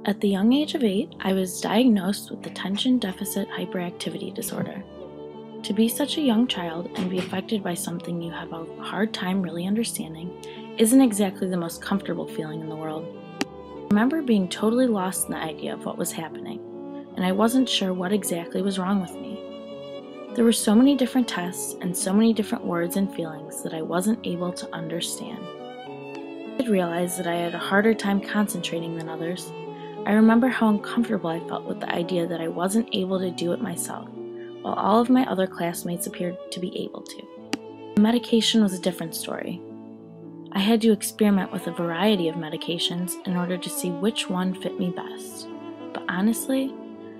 At the young age of 8, I was diagnosed with attention deficit hyperactivity disorder. To be such a young child and be affected by something you have a hard time really understanding isn't exactly the most comfortable feeling in the world. I remember being totally lost in the idea of what was happening, and I wasn't sure what exactly was wrong with me. There were so many different tests and so many different words and feelings that I wasn't able to understand. I did realize that I had a harder time concentrating than others. I remember how uncomfortable I felt with the idea that I wasn't able to do it myself, while all of my other classmates appeared to be able to. The medication was a different story. I had to experiment with a variety of medications in order to see which one fit me best. But honestly,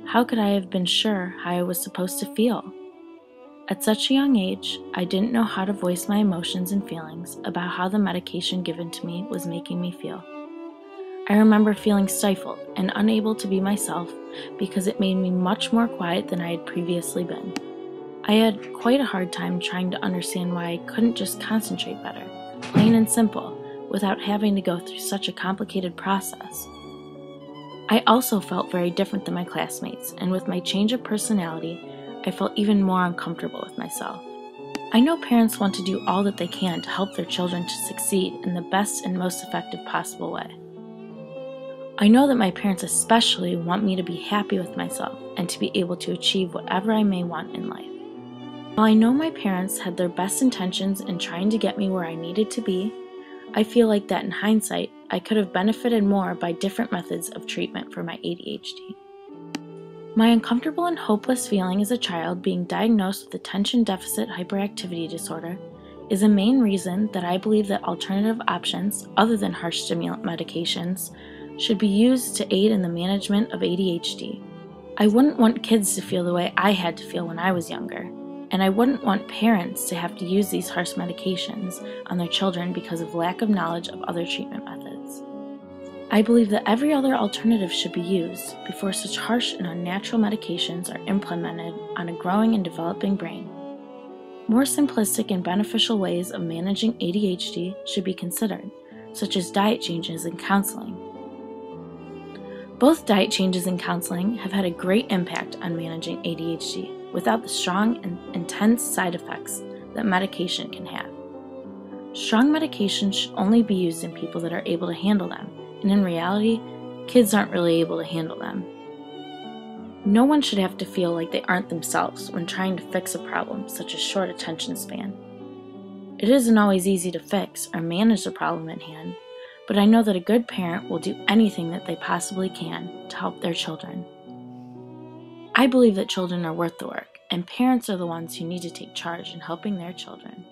how could I have been sure how I was supposed to feel? At such a young age, I didn't know how to voice my emotions and feelings about how the medication given to me was making me feel. I remember feeling stifled and unable to be myself because it made me much more quiet than I had previously been. I had quite a hard time trying to understand why I couldn't just concentrate better, plain and simple, without having to go through such a complicated process. I also felt very different than my classmates, and with my change of personality, I felt even more uncomfortable with myself. I know parents want to do all that they can to help their children to succeed in the best and most effective possible way. I know that my parents especially want me to be happy with myself and to be able to achieve whatever I may want in life. While I know my parents had their best intentions in trying to get me where I needed to be, I feel like that in hindsight, I could have benefited more by different methods of treatment for my ADHD. My uncomfortable and hopeless feeling as a child being diagnosed with attention deficit hyperactivity disorder is a main reason that I believe that alternative options, other than harsh stimulant medications, should be used to aid in the management of ADHD. I wouldn't want kids to feel the way I had to feel when I was younger, and I wouldn't want parents to have to use these harsh medications on their children because of lack of knowledge of other treatment methods. I believe that every other alternative should be used before such harsh and unnatural medications are implemented on a growing and developing brain. More simplistic and beneficial ways of managing ADHD should be considered, such as diet changes and counseling. Both diet changes and counseling have had a great impact on managing ADHD without the strong and intense side effects that medication can have. Strong medications should only be used in people that are able to handle them, and in reality, kids aren't really able to handle them. No one should have to feel like they aren't themselves when trying to fix a problem such as short attention span. It isn't always easy to fix or manage the problem at hand, but I know that a good parent will do anything that they possibly can to help their children. I believe that children are worth the work, and parents are the ones who need to take charge in helping their children.